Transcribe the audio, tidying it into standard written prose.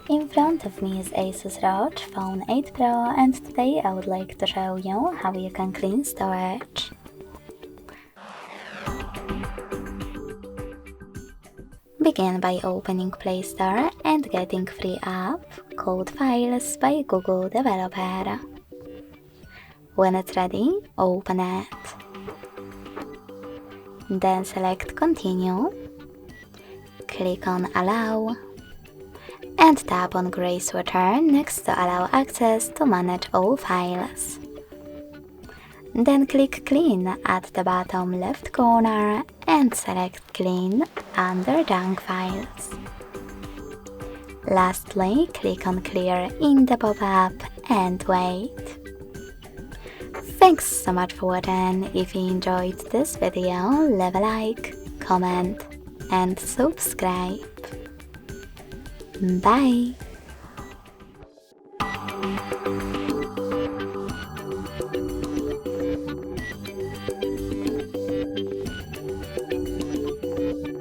In front of me is ASUS ROG Phone 8 Pro, and today I would like to show you how you can clean storage. Begin by opening Play Store and getting free app Code Files by Google Developer. When it's ready, open it. Then select Continue, click on Allow, and tap on gray switcher next to allow access to manage all files. Then click Clean at the bottom left corner and select Clean under Junk Files. Lastly, click on Clear in the pop-up and wait. Thanks so much for watching. If you enjoyed this video, leave a like, comment and subscribe. Bye!